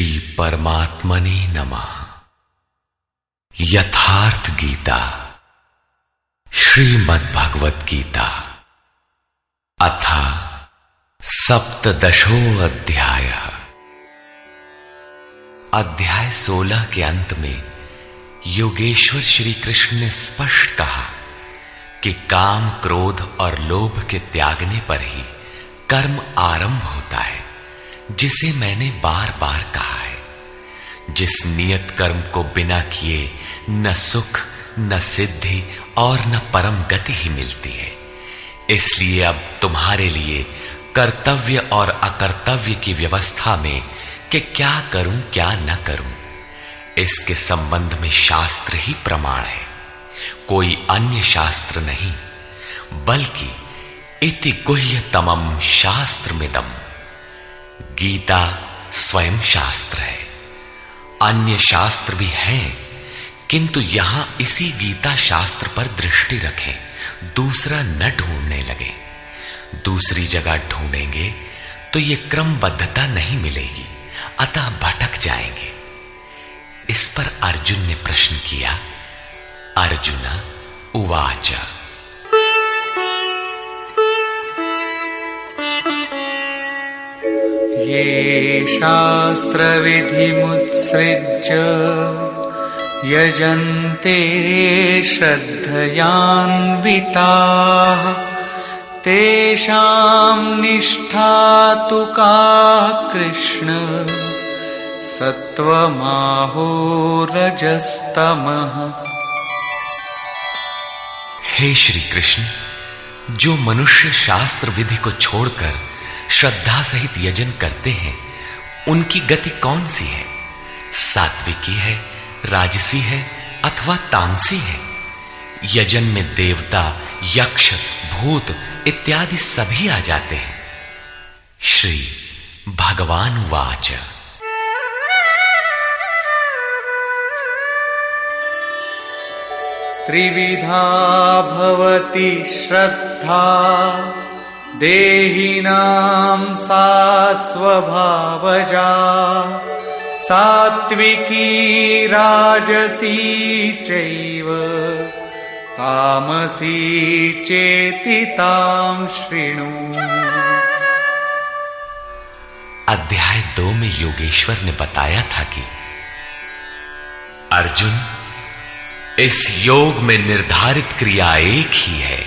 श्री परमात्मने नमः। यथार्थ गीता श्रीमद्भगवत गीता अथ सप्तदशो अध्याय। अध्याय 16 के अंत में योगेश्वर श्री कृष्ण ने स्पष्ट कहा कि काम, क्रोध और लोभ के त्यागने पर ही कर्म आरंभ होता है, जिसे मैंने बार बार कहा है। जिस नियत कर्म को बिना किए न सुख, न सिद्धि और न परम गति ही मिलती है। इसलिए अब तुम्हारे लिए कर्तव्य और अकर्तव्य की व्यवस्था में कि क्या करूं क्या न करूं, इसके संबंध में शास्त्र ही प्रमाण है, कोई अन्य शास्त्र नहीं, बल्कि इति गुह्यतमं शास्त्रमिदम्। गीता स्वयं शास्त्र है। अन्य शास्त्र भी हैं, किंतु यहां इसी गीता शास्त्र पर दृष्टि रखें, दूसरा न ढूंढने लगे। दूसरी जगह ढूंढेंगे तो ये क्रमबद्धता नहीं मिलेगी, अतः भटक जाएंगे। इस पर अर्जुन ने प्रश्न किया। अर्जुन उवाच ये शास्त्रविधिमुत्सृज्य यजन्ते श्रद्धयान्विताः तेषां निष्ठा तु का कृष्ण सत्वमाहो रजस्तमः। हे श्री कृष्ण, जो मनुष्य शास्त्र विधि को छोड़कर श्रद्धा सहित यजन करते हैं, उनकी गति कौन सी है? सात्विकी है, राजसी है अथवा तामसी है? यजन में देवता, यक्ष, भूत इत्यादि सभी आ जाते हैं। श्री भगवान वाच त्रिविधा भवति श्रद्धा देहिनां सा स्वभावजा सात्विकी राजसी चैव तामसी चेति तां शृणु। अध्याय 2 में योगेश्वर ने बताया था कि अर्जुन, इस योग में निर्धारित क्रिया एक ही है।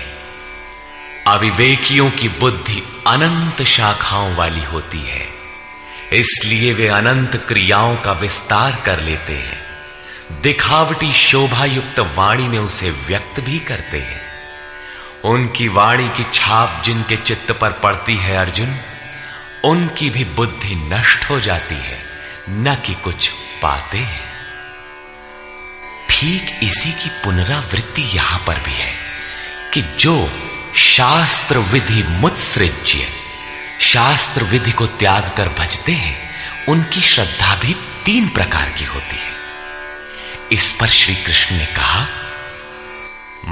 अविवेकियों की बुद्धि अनंत शाखाओं वाली होती है, इसलिए वे अनंत क्रियाओं का विस्तार कर लेते हैं। दिखावटी शोभा युक्त वाणी में उसे व्यक्त भी करते हैं। उनकी वाणी की छाप जिनके चित्त पर पड़ती है अर्जुन, उनकी भी बुद्धि नष्ट हो जाती है, न कि कुछ पाते हैं। ठीक इसी की पुनरावृत्ति यहां पर भी है कि जो शास्त्र विधि मुत्सृज्य, शास्त्र विधि को त्याग कर भजते हैं, उनकी श्रद्धा भी 3 प्रकार की होती है। इस पर श्री कृष्ण ने कहा,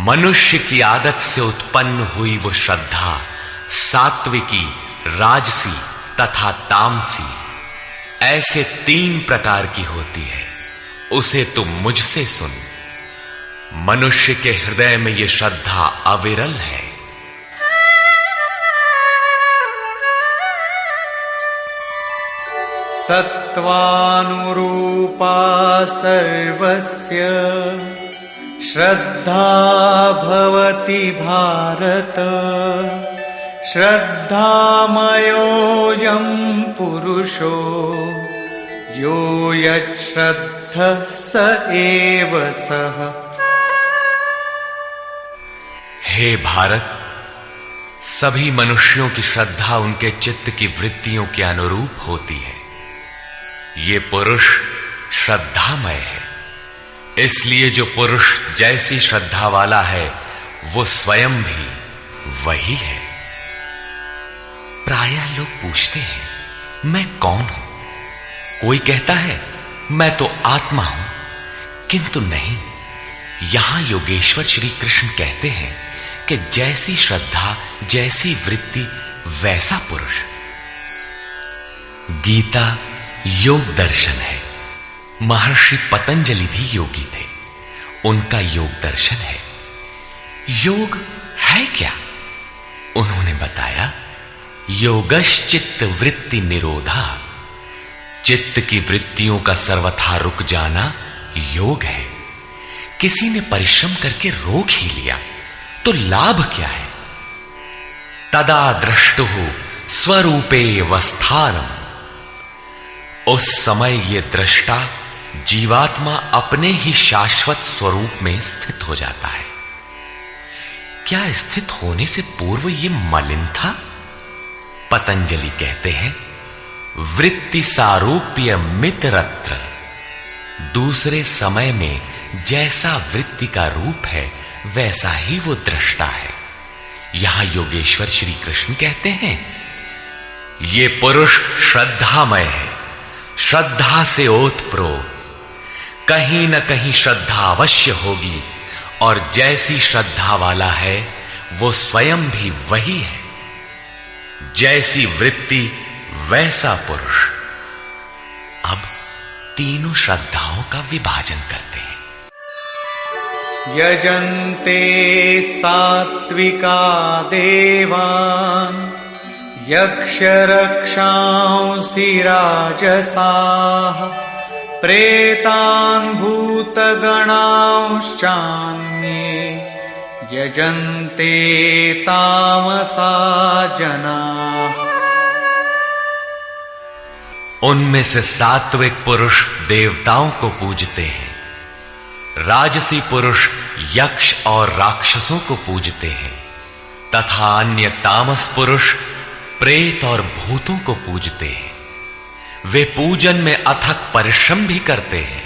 मनुष्य की आदत से उत्पन्न हुई वो श्रद्धा सात्विकी, राजसी तथा तामसी ऐसे 3 प्रकार की होती है। उसे तुम मुझसे सुन। मनुष्य के हृदय में यह श्रद्धा अविरल है। सत्वानुरूपा सर्वस्य श्रद्धा भवति भारत श्रद्धामयोऽयं पुरुषो यो यच्छ्रद्धः स एव सः। हे भारत, सभी मनुष्यों की श्रद्धा उनके चित्त की वृत्तियों के अनुरूप होती है। ये पुरुष श्रद्धामय है, इसलिए जो पुरुष जैसी श्रद्धा वाला है वो स्वयं भी वही है। प्रायः लोग पूछते हैं, मैं कौन हूं? कोई कहता है मैं तो आत्मा हूं, किंतु नहीं। यहां योगेश्वर श्री कृष्ण कहते हैं कि जैसी श्रद्धा, जैसी वृत्ति, वैसा पुरुष। गीता योग दर्शन है। महर्षि पतंजलि भी योगी थे, उनका योग दर्शन है। योग है क्या? उन्होंने बताया, योगश्चित्त वृत्ति निरोधा, चित्त की वृत्तियों का सर्वथा रुक जाना योग है। किसी ने परिश्रम करके रोक ही लिया तो लाभ क्या है? तदा दृष्टुः स्वरूपे वस्थानम, उस समय ये दृष्टा जीवात्मा अपने ही शाश्वत स्वरूप में स्थित हो जाता है। क्या स्थित होने से पूर्व ये मलिन था? पतंजलि कहते हैं, वृत्ति सारूप्य मित्रत्र, दूसरे समय में जैसा वृत्ति का रूप है वैसा ही वो दृष्टा है। यहां योगेश्वर श्री कृष्ण कहते हैं, ये पुरुष श्रद्धामय है, श्रद्धा से ओतप्रोत, कहीं न कहीं श्रद्धा अवश्य होगी, और जैसी श्रद्धा वाला है वो स्वयं भी वही है। जैसी वृत्ति वैसा पुरुष। अब तीनों श्रद्धाओं का विभाजन करते हैं। यजन्ते सात्विका देवान् यक्षरक्षांसि राजसाः प्रेतान् भूतगणांश्चान्ये यजन्ते तामसा जनाः। उनमें से सात्विक पुरुष देवताओं को पूजते हैं, राजसी पुरुष यक्ष और राक्षसों को पूजते हैं, तथा अन्य तामस पुरुष प्रेत और भूतों को पूजते हैं। वे पूजन में अथक परिश्रम भी करते हैं।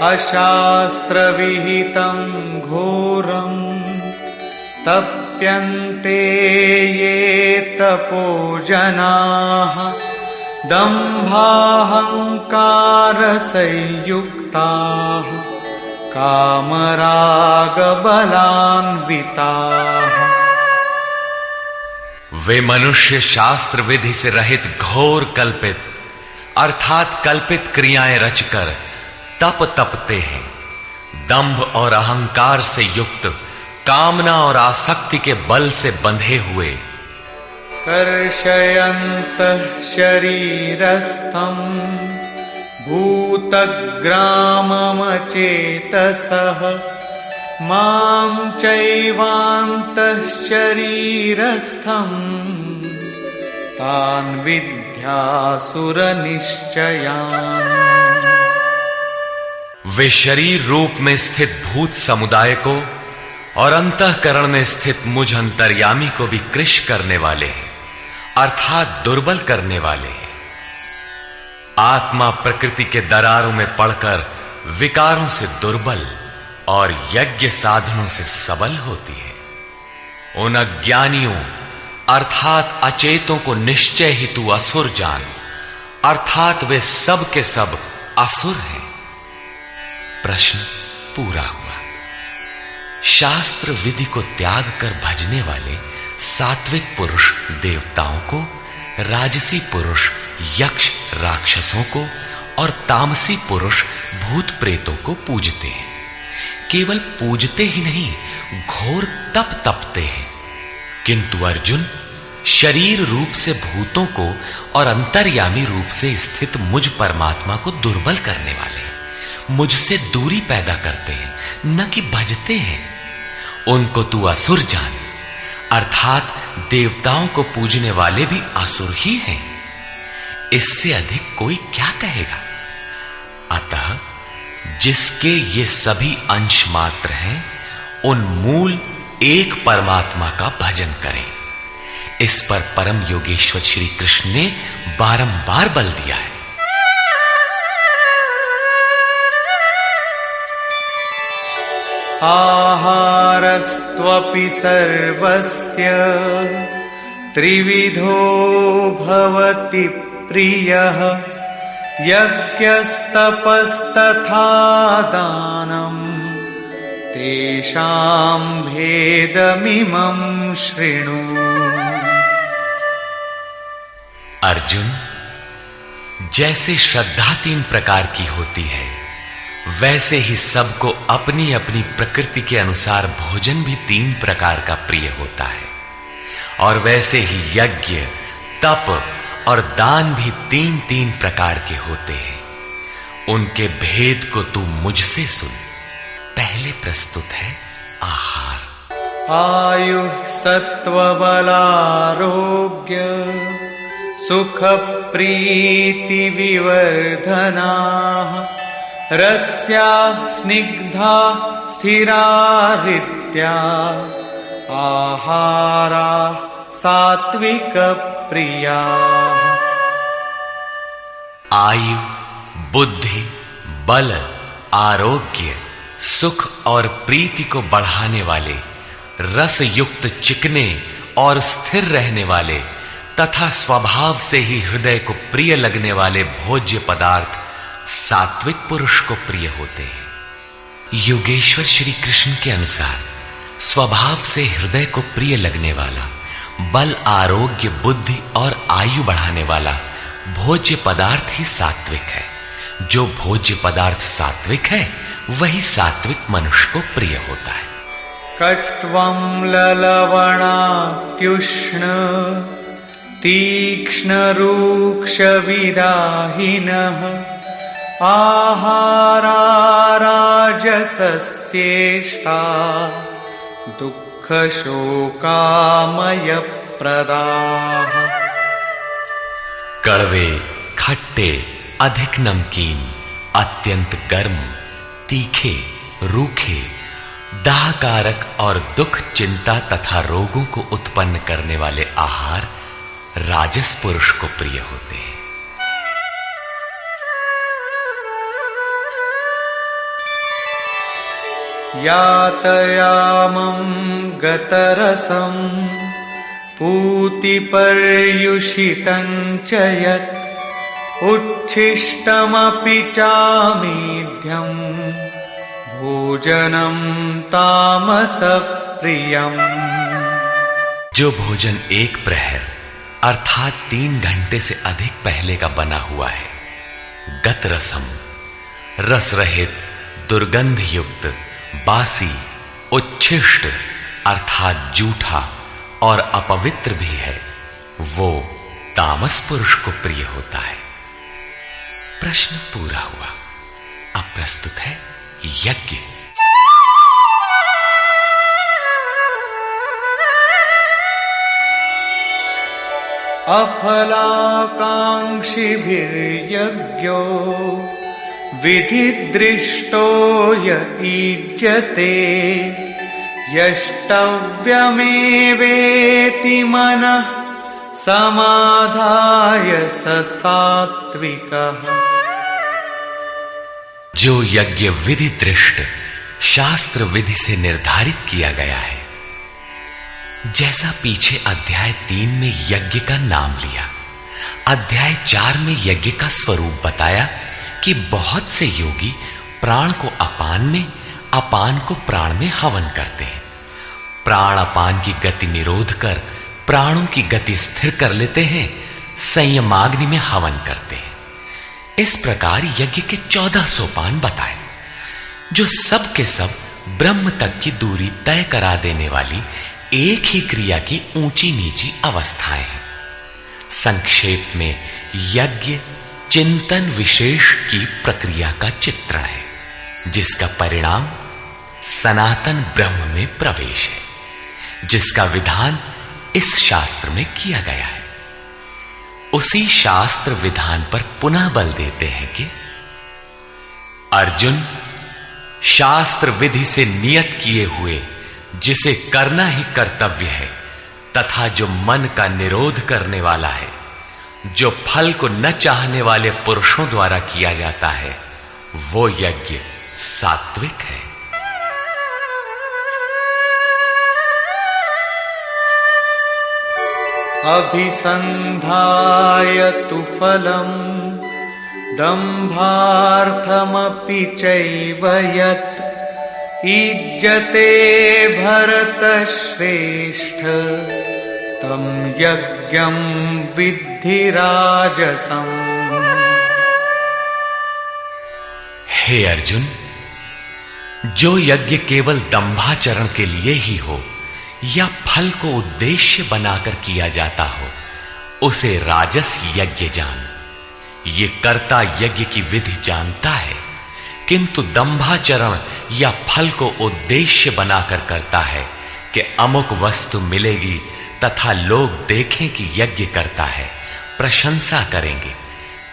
अशास्त्र विहितं घोरं तप्यन्ते ये तपोजनाः दम्भाहंकार संयुक्ताः कामरागबलान्विताः। वे मनुष्य शास्त्र विधि से रहित घोर कल्पित अर्थात कल्पित क्रियाएं रचकर तप तपते हैं। दंभ और अहंकार से युक्त, कामना और आसक्ति के बल से बंधे हुए, कर्षयन्तः शरीरस्थं भूतग्राममचेतसः मां चैवान्तः शरीरस्थं तान् विद्यासुरनिश्चयान्। वे शरीर रूप में स्थित भूत समुदाय को और अंतःकरण में स्थित मुझ अंतर्यामी को भी कृश करने वाले हैं, अर्थात दुर्बल करने वाले हैं। आत्मा प्रकृति के दरारों में पड़कर विकारों से दुर्बल और यज्ञ साधनों से सबल होती है। उन अज्ञानियों अर्थात अचेतों को निश्चय ही तू असुर जान, अर्थात वे सब के सब असुर हैं। प्रश्न पूरा हुआ। शास्त्र विधि को त्याग कर भजने वाले सात्विक पुरुष देवताओं को, राजसी पुरुष यक्ष राक्षसों को और तामसी पुरुष भूत प्रेतों को पूजते हैं। केवल पूजते ही नहीं, घोर तप तपते हैं। किंतु अर्जुन, शरीर रूप से भूतों को और अंतर्यामी रूप से स्थित मुझ परमात्मा को दुर्बल करने वाले, मुझसे दूरी पैदा करते हैं, न कि भजते हैं। उनको तू असुर जान, अर्थात देवताओं को पूजने वाले भी असुर ही हैं। इससे अधिक कोई क्या कहेगा? अतः जिसके ये सभी अंश मात्र हैं, उन मूल एक परमात्मा का भजन करें। इस पर परम योगेश्वर श्री कृष्ण ने बारंबार बल दिया है। आहारस्त्वपि सर्वस्य त्रिविधो भवति प्रियः यज्ञस्तपस्तथा दानं तेषां भेदमिमं शृणु। अर्जुन, जैसे श्रद्धा 3 प्रकार की होती है, वैसे ही सबको अपनी अपनी प्रकृति के अनुसार भोजन भी 3 प्रकार का प्रिय होता है, और वैसे ही यज्ञ, तप और दान भी 3-3 प्रकार के होते हैं। उनके भेद को तू मुझसे सुन। पहले प्रस्तुत है आहार। आयु सत्वबलारोग्य सुख प्रीति विवर्धना रस्या स्निग्धा स्थिरा हृद्या आहारा सात्विक प्रिया। आयु, बुद्धि, बल, आरोग्य, सुख और प्रीति को बढ़ाने वाले, रस युक्त चिकने और स्थिर रहने वाले तथा स्वभाव से ही हृदय को प्रिय लगने वाले भोज्य पदार्थ सात्विक पुरुष को प्रिय होते हैं। योगेश्वर श्री कृष्ण के अनुसार स्वभाव से हृदय को प्रिय लगने वाला, बल, आरोग्य, बुद्धि और आयु बढ़ाने वाला भोज्य पदार्थ ही सात्विक है। जो भोज्य पदार्थ सात्विक है, वही सात्विक मनुष्य को प्रिय होता है। कट्वं ललवणात्युष्ण तीक्ष्ण रूक्ष विदाहिनः आहारा राजसस्येष्टा दुःख शोकामय प्रदाः। कड़वे, खट्टे, अधिक नमकीन, अत्यंत गर्म, तीखे, रूखे, दाहकारक और दुख, चिंता तथा रोगों को उत्पन्न करने वाले आहार राजस पुरुष को प्रिय होते हैं। यातयामं गतरसं पूतिपर्युषितं च यत् उच्छिष्टमपि चामेध्यं भोजनं तामसप्रियम्। जो भोजन 1 प्रहर अर्थात 3 घंटे से अधिक पहले का बना हुआ है, गत रसम, रस रहित, दुर्गंध युक्त, बासी, उच्छिष्ट अर्थात जूठा और अपवित्र भी है, वो तामस पुरुष को प्रिय होता है। प्रश्न पूरा हुआ। अब प्रस्तुत है यज्ञ। अफलाकांक्षिभिर्यज्ञो विधिदृष्टो य ईज्यते यष्टव्यमेवेति मनः समाधाय स सात्विकः। जो यज्ञ विधि दृष्ट शास्त्र विधि से निर्धारित किया गया है, जैसा पीछे अध्याय 3 में यज्ञ का नाम लिया, अध्याय 4 में यज्ञ का स्वरूप बताया कि बहुत से योगी प्राण को अपान में, अपान को प्राण में हवन करते हैं। प्राण अपान की गति निरोध कर प्राणों की गति स्थिर कर लेते हैं, संयमाग्नि में हवन करते हैं। इस प्रकार यज्ञ के 14 सोपान बताए, जो सब के सब ब्रह्म तक की दूरी तय करा देने वाली एक ही क्रिया की ऊंची नीची अवस्थाएं हैं। संक्षेप में यज्ञ चिंतन विशेष की प्रक्रिया का चित्रण है, जिसका परिणाम सनातन ब्रह्म में प्रवेश है, जिसका विधान इस शास्त्र में किया गया है। उसी शास्त्र विधान पर पुनः बल देते हैं कि अर्जुन, शास्त्र विधि से नियत किए हुए जिसे करना ही कर्तव्य है तथा जो मन का निरोध करने वाला है, जो फल को न चाहने वाले पुरुषों द्वारा किया जाता है, वो यज्ञ सात्विक है। अभिसंधाय तु फलम् दम्भार्थमपि चैव यत् ईज्जते भरतश्रेष्ठ तं यज्ञं विद्धि राजसम्। हे अर्जुन, जो यज्ञ केवल दंभाचरण के लिए ही हो या फल को उद्देश्य बनाकर किया जाता हो, उसे राजस यज्ञ जान। ये कर्ता यज्ञ की विधि जानता है, किंतु दंभाचरण या फल को उद्देश्य बनाकर करता है कि अमुक वस्तु मिलेगी तथा लोग देखें कि यज्ञ करता है, प्रशंसा करेंगे।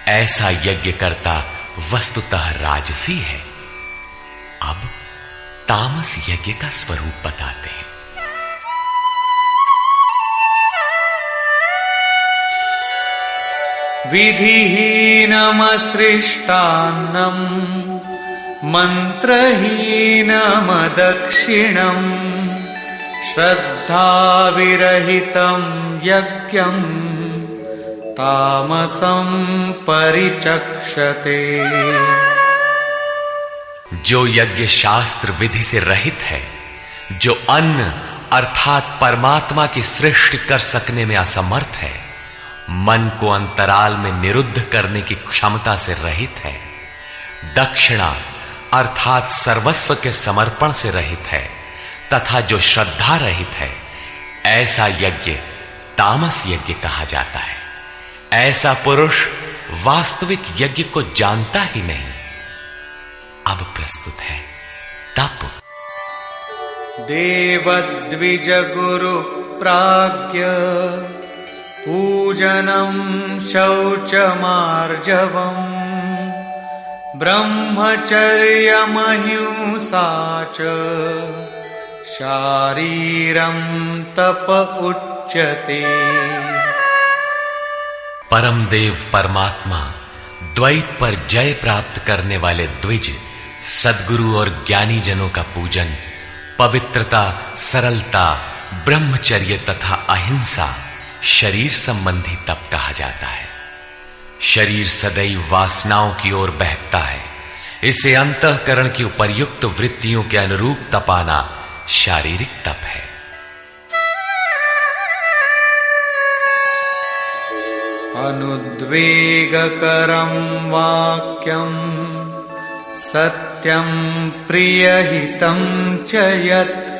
ऐसा यज्ञ करता वस्तुतः राजसी है। अब तामस यज्ञ का स्वरूप बताते हैं। विधिहीनमसृष्टान्नं मन्त्रहीनमदक्षिणम् श्रद्धाविरहितं यज्ञं तामसं परिचक्षते। जो यज्ञ शास्त्र विधि से रहित है, जो अन्न अर्थात परमात्मा की सृष्टि कर सकने में असमर्थ है, मन को अंतराल में निरुद्ध करने की क्षमता से रहित है, दक्षिणा अर्थात सर्वस्व के समर्पण से रहित है तथा जो श्रद्धा रहित है, ऐसा यज्ञ तामस यज्ञ कहा जाता है। ऐसा पुरुष वास्तविक यज्ञ को जानता ही नहीं। अब प्रस्तुत है तप। देवद्विज गुरु प्राज्ञ पूजनं शौचमार्जवम् ब्रह्मचर्यमहिंसा च शारीरं तप उच्यते। परम देव परमात्मा द्वैत पर जय प्राप्त करने वाले द्विज सद्गुरु और ज्ञानी जनों का पूजन, पवित्रता, सरलता, ब्रह्मचर्य तथा अहिंसा शरीर संबंधी तप कहा जाता है। शरीर सदैव वासनाओं की ओर बहकता है, इसे अंतःकरण की उपर्युक्त वृत्तियों के अनुरूप तपाना शारीरिक तप है। अनुद्वेगकरं वाक्यं सत्यं प्रियहितं च यत्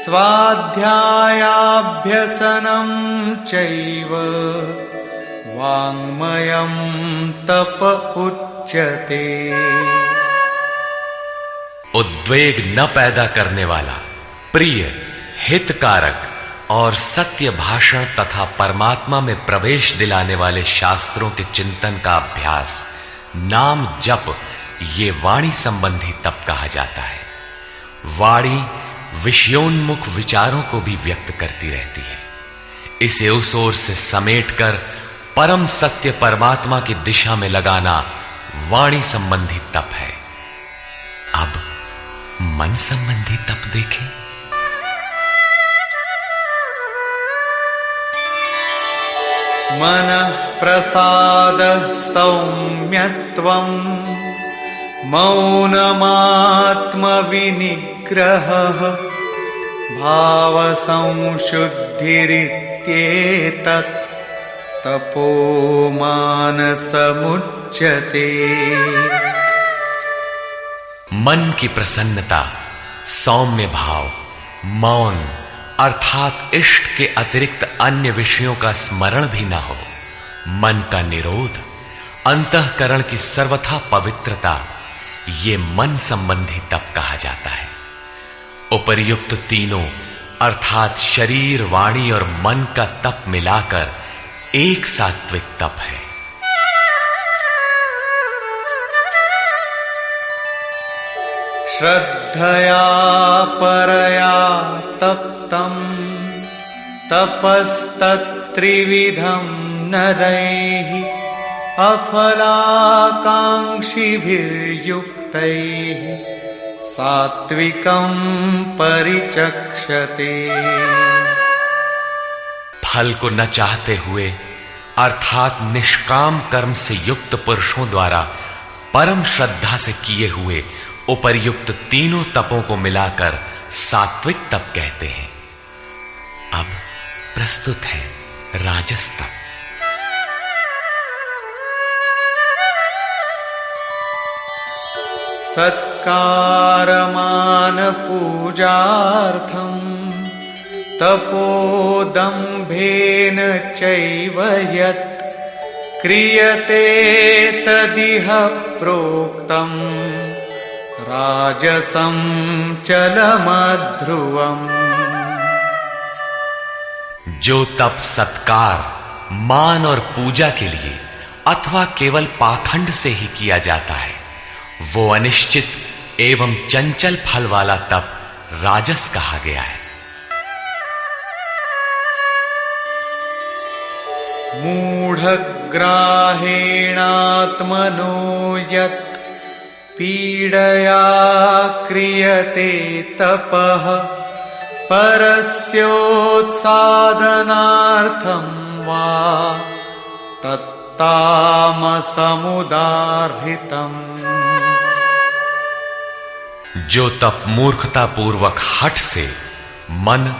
स्वाध्यायाभ्यसनं चैव वाङ्मयं तप उच्यते। उद्वेग न पैदा करने वाला, प्रिय, हितकारक और सत्य भाषण तथा परमात्मा में प्रवेश दिलाने वाले शास्त्रों के चिंतन का अभ्यास, नाम जप, ये वाणी संबंधी तप कहा जाता है। वाणी विषयोन्मुख विचारों को भी व्यक्त करती रहती है। इसे उस ओर से समेटकर परम सत्य परमात्मा की दिशा में लगाना वाणी संबंधी तप है। अब मन संबंधी तप देखें। मनः प्रसादः सौम्यत्वम् मौनमात्मविनिग्रहः भावसंशुद्धिरित्येतत् तपो मानसमुच्यते। मन की प्रसन्नता, सौम्य भाव, मौन अर्थात इष्ट के अतिरिक्त अन्य विषयों का स्मरण भी न हो, मन का निरोध, अंतःकरण की सर्वथा पवित्रता, ये मन संबंधी तप कहा जाता है। उपर्युक्त तीनों अर्थात शरीर, वाणी और मन का तप मिलाकर एक सात्विक तप है। श्रद्धया परया तप्तं तपस्तत्त्रिविधं नरैः अफलाकांक्षिभिर्युक्तैः सात्विकं परिचक्षते। फल को न चाहते हुए अर्थात निष्काम कर्म से युक्त पुरुषों द्वारा परम श्रद्धा से किए हुए उपर्युक्त तीनों तपों को मिलाकर सात्विक तप कहते हैं। अब प्रस्तुत है राजस तप। सत्कारमान पूजार्थं तपोदम्भेन चैव यत् क्रियते तदिह प्रोक्तम् राजसं चलमध्रुवम्। जो तप सत्कार, मान और पूजा के लिए अथवा केवल पाखंड से ही किया जाता है, वो अनिश्चित एवं चंचल फल वाला तप राजस कहा गया है। मूढ़ग्राहेणात्मनो यत् पीडया क्रियते तपः परस्योत्सादनार्थं वा तत्तामसमुदाहृतम्। जो तप मूर्खता पूर्वक हठ से मन,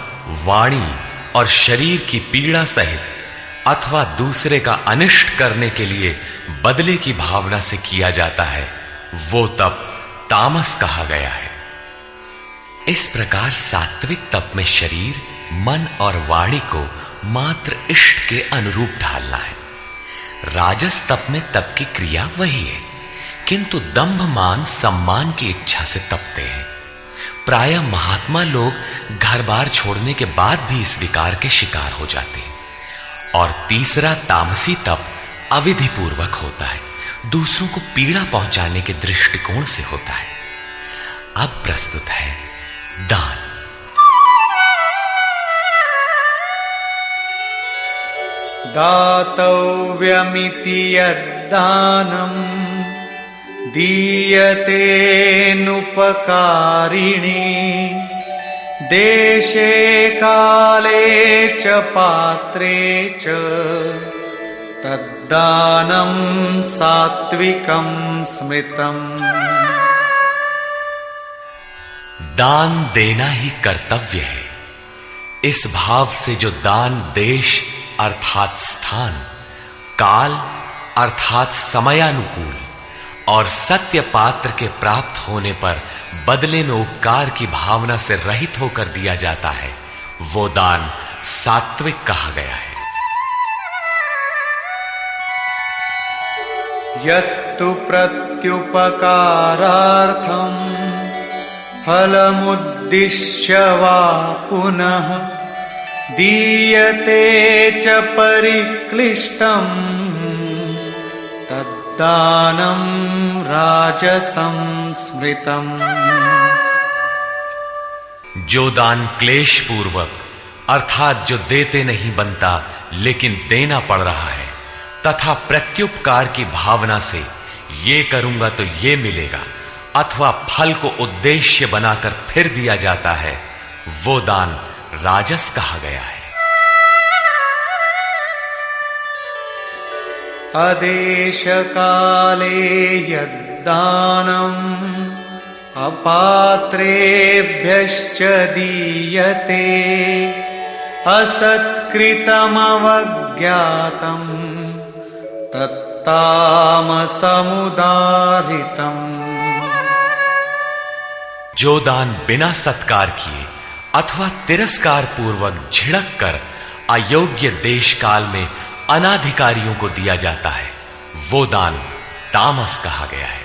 वाणी और शरीर की पीड़ा सहित अथवा दूसरे का अनिष्ट करने के लिए बदले की भावना से किया जाता है, वो तप तामस कहा गया है। इस प्रकार सात्विक तप में शरीर, मन और वाणी को मात्र इष्ट के अनुरूप ढालना है। राजस तप में तप की क्रिया वही है, किंतु दंभ मान सम्मान की इच्छा से तपते हैं। प्रायः महात्मा लोग घर बार छोड़ने के बाद भी इस विकार के शिकार हो जाते हैं। और तीसरा तामसी तप अविधि पूर्वक होता है, दूसरों को पीड़ा पहुंचाने के दृष्टिकोण से होता है। अब प्रस्तुत है दान। दातव्यमिति यद्दानं दीयतेनुपकारिणे देशे काले च पात्रे च तद्दानं सात्विकं स्मृतम्। दान देना ही कर्तव्य है। इस भाव से जो दान देश अर्थात स्थान, काल अर्थात समयानुकूल और सत्य पात्र के प्राप्त होने पर बदले में उपकार की भावना से रहित होकर दिया जाता है, वो दान सात्विक कहा गया है। यत्तु प्रत्युपकारार्थं फलमुद्दिश्य वा पुनः दीयते च परिक्लिष्टं तद्दानं राजसं स्मृतम्। जो दान क्लेश पूर्वक अर्थात जो देते नहीं बनता लेकिन देना पड़ रहा है तथा प्रत्युपकार की भावना से ये करूंगा तो ये मिलेगा अथवा फल को उद्देश्य बनाकर फिर दिया जाता है, वो दान राजस कहा गया है। अदेश काले यद्दानम् अपात्रेभ्यश्च दीयते असत्कृतमवज्ञातम् तत्तामसमुदाहृतम्। जो दान बिना सत्कार किए अथवा तिरस्कार पूर्वक झिड़क कर अयोग्य देश काल में अनाधिकारियों को दिया जाता है, वो दान तामस कहा गया है।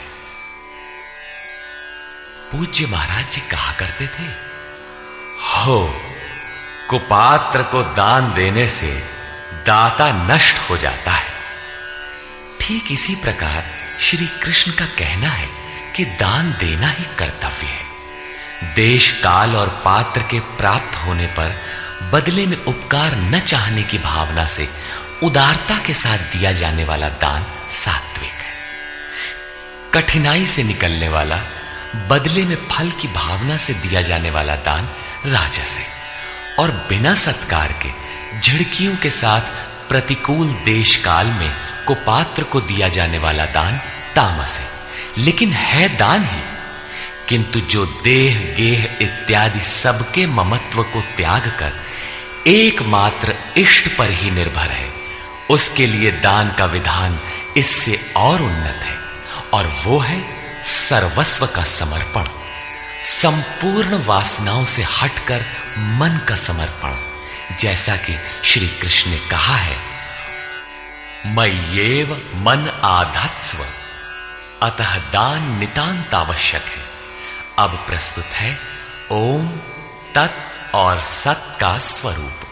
पूज्य महाराज जी कहा करते थे, हो कुपात्र को दान देने से दाता नष्ट हो जाता है। ठीक इसी प्रकार श्री कृष्ण का कहना है कि दान देना ही कर्तव्य है। देश काल और पात्र के प्राप्त होने पर बदले में उपकार न चाहने की भावना से उदारता के साथ दिया जाने वाला दान सात्विक है। कठिनाई से निकलने वाला बदले में फल की भावना से दिया जाने वाला दान राजस है और बिना सत्कार के झिड़कियों के साथ प्रतिकूल देश काल में कुपात्र को दिया जाने वाला दान तामस है, लेकिन है दान ही, किंतु जो देह गेह इत्यादि सबके ममत्व को त्याग कर एकमात्र इष्ट पर ही निर्भर है, उसके लिए दान का विधान इससे और उन्नत है, और वो है सर्वस्व का समर्पण, संपूर्ण वासनाओं से हटकर मन का समर्पण। जैसा कि श्री कृष्ण ने कहा है, मय्येव मन आधत्स्व, अतः दान नितांत आवश्यक है। अब प्रस्तुत है ओम तत् और सत का स्वरूप।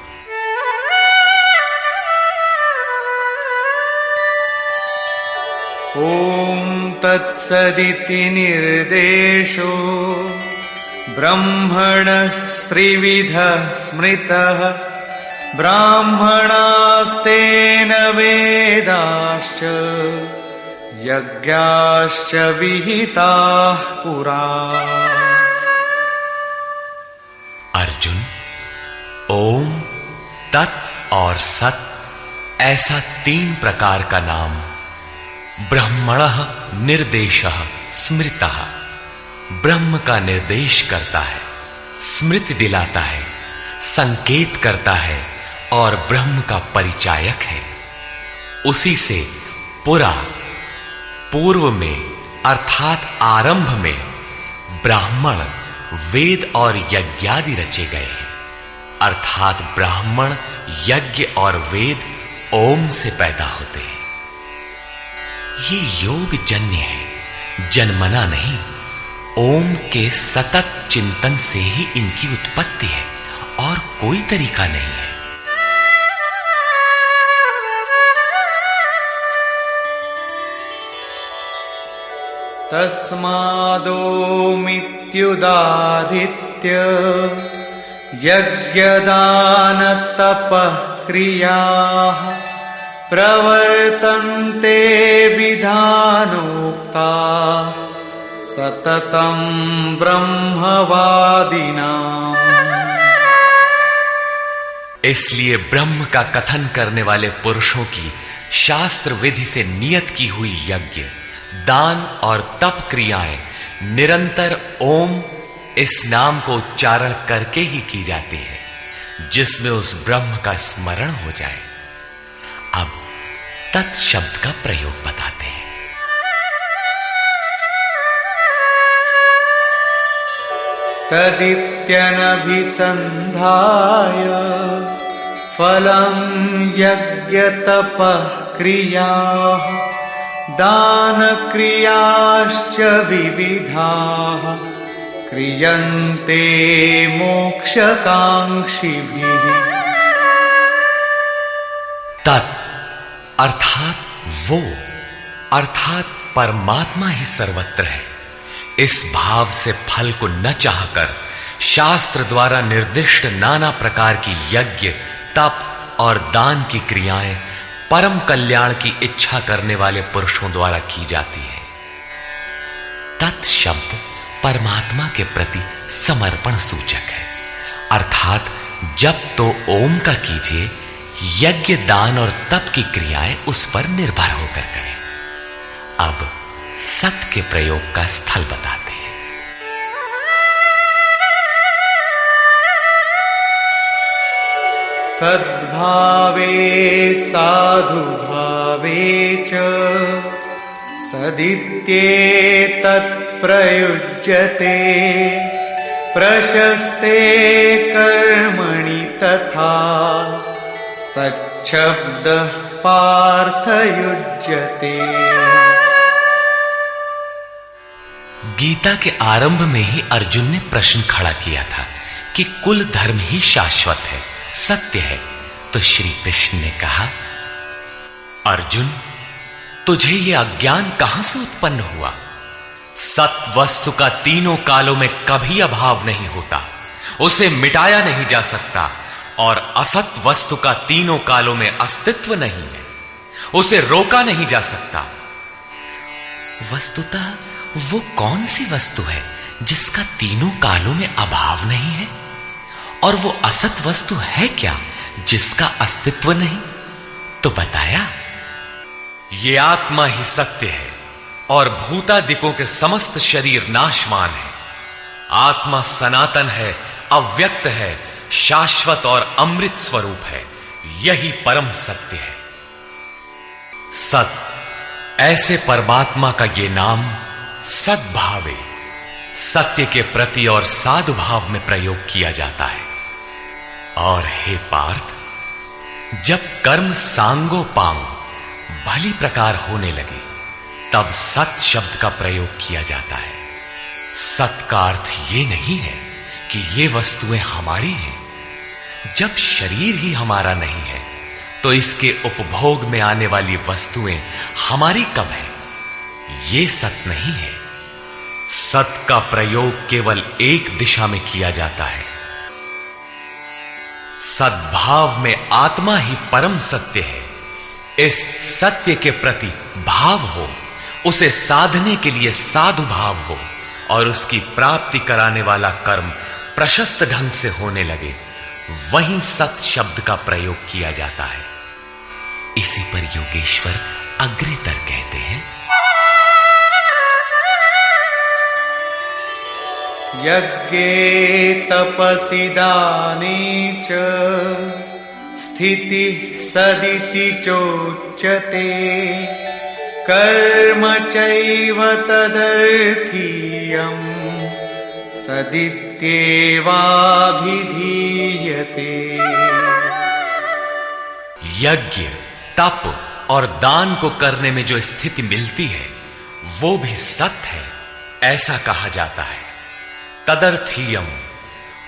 ॐ तत्सदिति निर्देशो ब्रह्मणः त्रिविधः स्मृतः ब्राह्मणास्तेन वेदाश्च यज्ञाश्च विहिताः पुरा। अर्जुन, ओम तत् और सत ऐसा 3 प्रकार का नाम ब्रह्मणः निर्देशः स्मृतः, ब्रह्म का निर्देश करता है, स्मृति दिलाता है, संकेत करता है और ब्रह्म का परिचायक है। उसी से पुरा, पूर्व में अर्थात आरंभ में ब्राह्मण, वेद और यज्ञादि रचे गए हैं, अर्थात ब्राह्मण, यज्ञ और वेद ओम से पैदा होते हैं। ये योग जन्य है, जन्मना नहीं। ओम के सतत चिंतन से ही इनकी उत्पत्ति है और कोई तरीका नहीं है। तस्मादोमित्युदाहृत्य यज्ञदान तपः क्रियाः प्रवर्तन्ते विधानोक्ता सततं ब्रह्मवादिनाम्। इसलिए ब्रह्म का कथन करने वाले पुरुषों की शास्त्र विधि से नियत की हुई यज्ञ, दान और तप क्रियाएं निरंतर ओम इस नाम को उच्चारण करके ही की जाती है, जिसमें उस ब्रह्म का स्मरण हो जाए। अब तत् शब्द का प्रयोग बताते हैं। तदित्यनभिसन्धाय फलं यज्ञ तपः क्रियाः दान क्रियाश्च विविधाः क्रियन्ते मोक्षकांक्षिभिः। तत् अर्थात वो, अर्थात परमात्मा ही सर्वत्र है। इस भाव से फल को न चाहकर शास्त्र द्वारा निर्दिष्ट नाना प्रकार की यज्ञ, तप और दान की क्रियाएं परम कल्याण की इच्छा करने वाले पुरुषों द्वारा की जाती है। तत् शब्द परमात्मा के प्रति समर्पण सूचक है, अर्थात जब तो ओम का कीजिए, यज्ञ, दान और तप की क्रियाएं उस पर निर्भर होकर करें। अब सत के प्रयोग का स्थल बताते हैं। सद्भावे साधुभावे च सदित्येतत् प्रयुज्यते प्रशस्ते कर्मणि तथा सच्छब्दः पार्थयुज्यते। गीता के आरंभ में ही अर्जुन ने प्रश्न खड़ा किया था कि कुल धर्म ही शाश्वत है, सत्य है। तो श्री कृष्ण ने कहा, अर्जुन, तुझे यह अज्ञान कहां से उत्पन्न हुआ? सत वस्तु का तीनों कालों में कभी अभाव नहीं होता, उसे मिटाया नहीं जा सकता, और असत वस्तु का तीनों कालों में अस्तित्व नहीं है, उसे रोका नहीं जा सकता। वस्तुतः वो कौन सी वस्तु है जिसका तीनों कालों में अभाव नहीं है? और वो असत वस्तु है क्या जिसका अस्तित्व नहीं? तो बताया, ये आत्मा ही सत्य है और भूतादिकों के समस्त शरीर नाशवान है। आत्मा सनातन है, अव्यक्त है, शाश्वत और अमृत स्वरूप है। यही परम सत्य है। सत, ऐसे परमात्मा का ये नाम सद्भावे, सत्य के प्रति और साधुभाव में प्रयोग किया जाता है। और हे पार्थ, जब कर्म सांगो पांग भली प्रकार होने लगे, तब सत शब्द का प्रयोग किया जाता है। सत का अर्थ ये नहीं है कि ये वस्तुएं हमारी हैं। जब शरीर ही हमारा नहीं है, तो इसके उपभोग में आने वाली वस्तुएं हमारी कब है? ये सत नहीं है। सत का प्रयोग केवल एक दिशा में किया जाता है। सद्भाव में आत्मा ही परम सत्य है। इस सत्य के प्रति भाव हो, उसे साधने के लिए साधु भाव हो और उसकी प्राप्ति कराने वाला कर्म प्रशस्त ढंग से होने लगे, वहीं सत शब्द का प्रयोग किया जाता है। इसी पर योगेश्वर अग्रेतर कहते हैं, यज्ञे तपसि दाने च स्थितिः सदिति चोच्यते कर्म चैव तदर्थीयम् सदित्येवाभिधीयते। यज्ञ, तप और दान को करने में जो स्थिति मिलती है, वो भी सत्य है, ऐसा कहा जाता है। तदर्थीयम,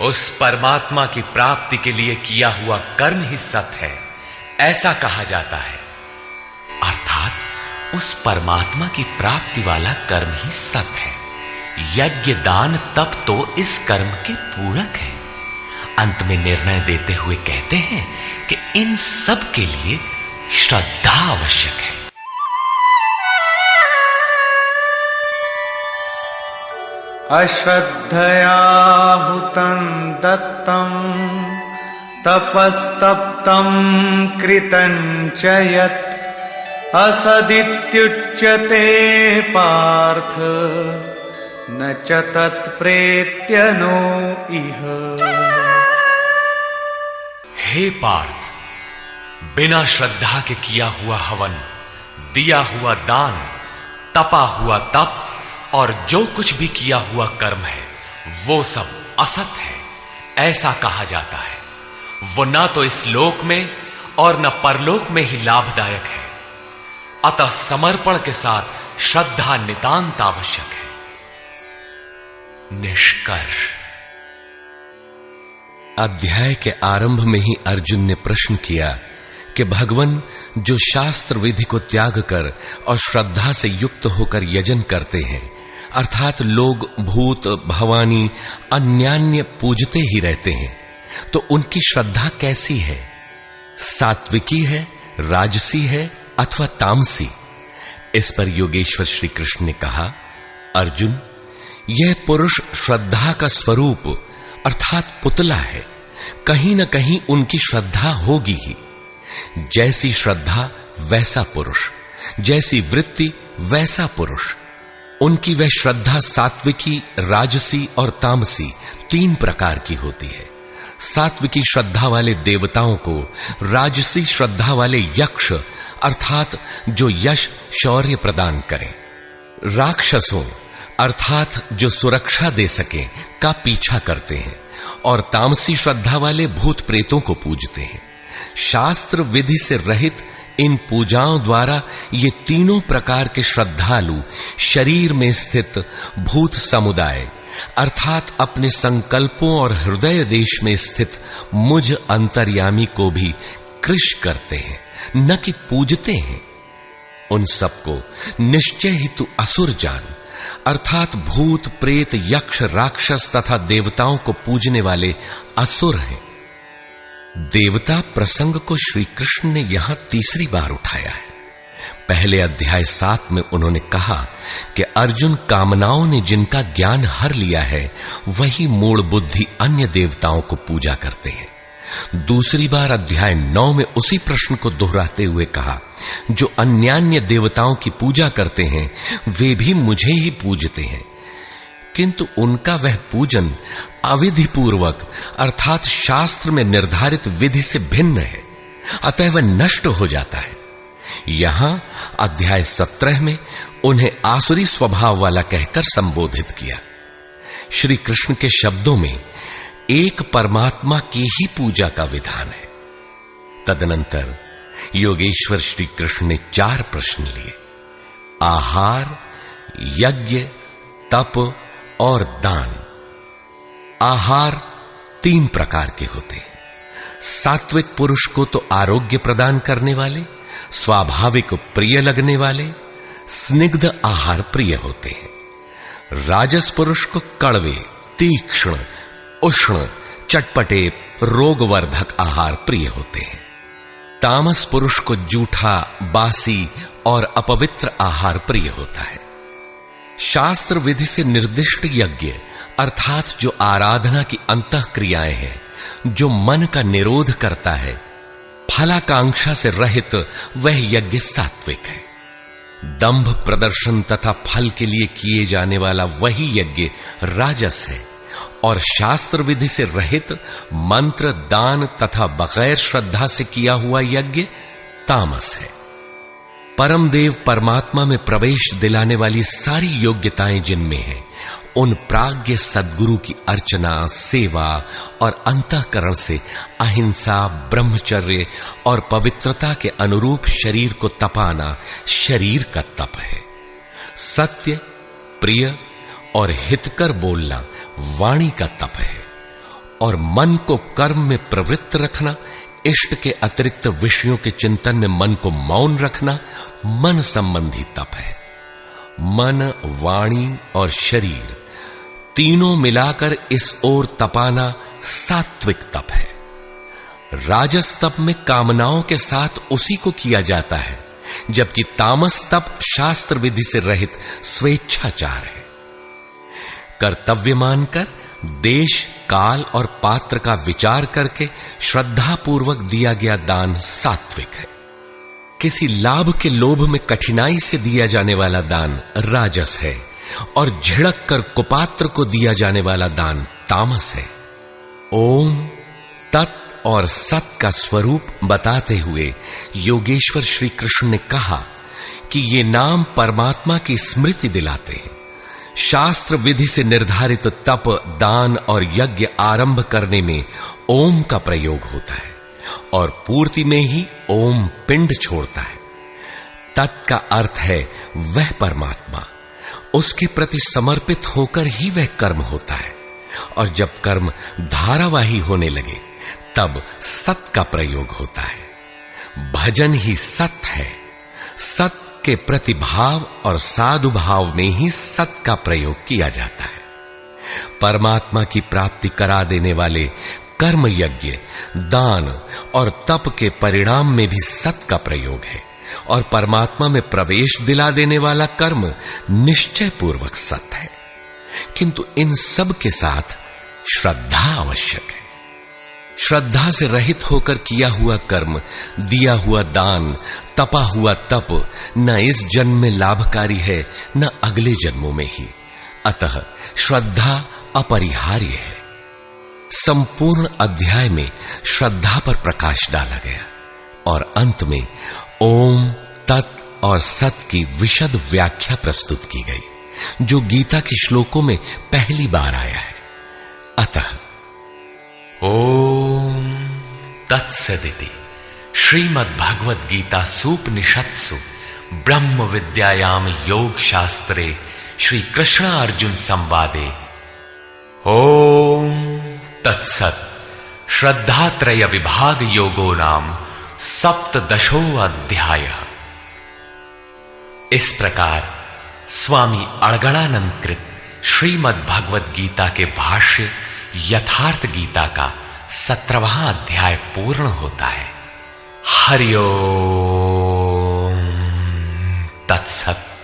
उस परमात्मा की प्राप्ति के लिए किया हुआ कर्म ही सत्य है, ऐसा कहा जाता है। अर्थात उस परमात्मा की प्राप्ति वाला कर्म ही सत्य है। यज्ञ, दान, तप तो इस कर्म के पूरक है। अंत में निर्णय देते हुए कहते हैं कि इन सब के लिए श्रद्धा आवश्यक है। अश्रद्धया हुतं दत्तं तपस्तप्तं कृतं च यत् असदित्युच्यते पार्थ न च तत्प्रेत्य नो इह। हे पार्थ, बिना श्रद्धा के किया हुआ हवन, दिया हुआ दान, तपा हुआ तप और जो कुछ भी किया हुआ कर्म है, वो सब असत है, ऐसा कहा जाता है। वो ना तो इस लोक में और न परलोक में ही लाभदायक है। अतः समर्पण के साथ श्रद्धा नितांत आवश्यक है। निष्कर्ष। अध्याय के आरंभ में ही अर्जुन ने प्रश्न किया कि भगवान जो शास्त्र विधि को त्याग कर और श्रद्धा से युक्त होकर यजन करते हैं, अर्थात लोग भूत भवानी अन्यान्य पूजते ही रहते हैं, तो उनकी श्रद्धा कैसी है? सात्विकी है, राजसी है अथवा तामसी? इस पर योगेश्वर श्री कृष्ण ने कहा, अर्जुन, यह पुरुष श्रद्धा का स्वरूप अर्थात पुतला है। कहीं न कहीं उनकी श्रद्धा होगी ही। जैसी श्रद्धा वैसा पुरुष, जैसी वृत्ति वैसा पुरुष। उनकी वह श्रद्धा सात्विकी, राजसी और तामसी 3 प्रकार की होती है। सात्विकी श्रद्धा वाले देवताओं को राजसी श्रद्धा वाले यक्ष अर्थात जो यश शौर्य प्रदान करें, राक्षसों अर्थात जो सुरक्षा दे सकें का पीछा करते हैं, और तामसी श्रद्धा वाले भूत प्रेतों को पूजते हैं। शास्त्र विधि से रहित इन पूजाओं द्वारा ये तीनों प्रकार के श्रद्धालु शरीर में स्थित भूत समुदाय अर्थात अपने संकल्पों और हृदय देश में स्थित मुझ अंतर्यामी को भी कृश करते हैं, न कि पूजते हैं। उन सबको निश्चय ही तू असुर जान, अर्थात भूत प्रेत यक्ष राक्षस तथा देवताओं को पूजने वाले असुर हैं। देवता प्रसंग को श्री कृष्ण ने यहां तीसरी बार उठाया है। पहले अध्याय 7 में उन्होंने कहा कि अर्जुन कामनाओं ने जिनका ज्ञान हर लिया है, वही मूल बुद्धि अन्य देवताओं को पूजा करते हैं। दूसरी बार अध्याय 9 में उसी प्रश्न को दोहराते हुए कहा, जो अन्यान्य देवताओं की पूजा करते हैं वे भी मुझे ही पूजते हैं। किंतु उनका वह पूजन अविधि पूर्वक अर्थात शास्त्र में निर्धारित विधि से भिन्न है, अतः वह नष्ट हो जाता है। यहां अध्याय 17 में उन्हें आसुरी स्वभाव वाला कहकर संबोधित किया। श्री कृष्ण के शब्दों में एक परमात्मा की ही पूजा का विधान है। तदनंतर योगेश्वर श्री कृष्ण ने 4 प्रश्न लिए। आहार, यज्ञ, तप और दान। आहार 3 प्रकार के होते हैं। सात्विक पुरुष को तो आरोग्य प्रदान करने वाले, स्वाभाविक प्रिय लगने वाले स्निग्ध आहार प्रिय होते हैं। राजस पुरुष को कड़वे, तीक्ष्ण, उष्ण, चटपटे, रोगवर्धक आहार प्रिय होते हैं। तामस पुरुष को जूठा, बासी और अपवित्र आहार प्रिय होता है। शास्त्र विधि से निर्दिष्ट यज्ञ अर्थात जो आराधना की अंतः क्रियाएं हैं, जो मन का निरोध करता है, फलाकांक्षा से रहित, वह यज्ञ सात्विक है। दंभ प्रदर्शन तथा फल के लिए किए जाने वाला वही यज्ञ राजस है और शास्त्र विधि से रहित मंत्र, दान तथा बगैर श्रद्धा से किया हुआ यज्ञ तामस है। परमदेव परमात्मा में प्रवेश दिलाने वाली सारी योग्यताएं जिनमें हैं, उन प्राज्ञ सद्गुरु की अर्चना, सेवा और अंतःकरण से अहिंसा, ब्रह्मचर्य और पवित्रता के अनुरूप शरीर को तपाना शरीर का तप है। सत्य, प्रिय और हितकर बोलना वाणी का तप है और मन को कर्म में प्रवृत्त रखना, इष्ट के अतिरिक्त विषयों के चिंतन में मन को मौन रखना मन संबंधी तप है। मन, वाणी और शरीर तीनों मिलाकर इस ओर तपाना सात्विक तप है। राजस तप में कामनाओं के साथ उसी को किया जाता है, जबकि तामस तप शास्त्र विधि से रहित स्वेच्छाचार है। कर्तव्य मानकर देश, काल और पात्र का विचार करके श्रद्धा पूर्वक दिया गया दान सात्विक है। किसी लाभ के लोभ में कठिनाई से दिया जाने वाला दान राजस है और झिड़क कर कुपात्र को दिया जाने वाला दान तामस है। ओम, तत् और सत का स्वरूप बताते हुए योगेश्वर श्री कृष्ण ने कहा कि ये नाम परमात्मा की स्मृति दिलाते हैं। शास्त्र विधि से निर्धारित तप, दान और यज्ञ आरंभ करने में ओम का प्रयोग होता है और पूर्ति में ही ओम पिंड छोड़ता है। तत् का अर्थ है वह परमात्मा, उसके प्रति समर्पित होकर ही वह कर्म होता है और जब कर्म धारावाही होने लगे तब सत का प्रयोग होता है। भजन ही सत है। सत के प्रतिभाव और साधु भाव में ही सत का प्रयोग किया जाता है। परमात्मा की प्राप्ति करा देने वाले कर्म, यज्ञ, दान और तप के परिणाम में भी सत का प्रयोग है और परमात्मा में प्रवेश दिला देने वाला कर्म निश्चय पूर्वक सत है। किंतु इन सब के साथ श्रद्धा आवश्यक है। श्रद्धा से रहित होकर किया हुआ कर्म, दिया हुआ दान, तपा हुआ तप न इस जन्म में लाभकारी है न अगले जन्मों में ही। अतः श्रद्धा अपरिहार्य है। संपूर्ण अध्याय में श्रद्धा पर प्रकाश डाला गया और अंत में ओम, तत् और सत की विशद व्याख्या प्रस्तुत की गई, जो गीता के श्लोकों में पहली बार आया है। अतः ओम तत्सदिति श्रीमद्भगवद गीता सूपनिषत्सु ब्रह्म विद्यायाम योग शास्त्रे श्री कृष्ण अर्जुन संवादे ओम तत्सत् श्रद्धात्रय विभाग योगो नाम सप्तदशो अध्याय। इस प्रकार स्वामी अड़गड़ानंद कृत श्रीमद्भगवद गीता के भाष्य यथार्थ गीता का 17वां अध्याय पूर्ण होता है। हरि ओम तत्सत्।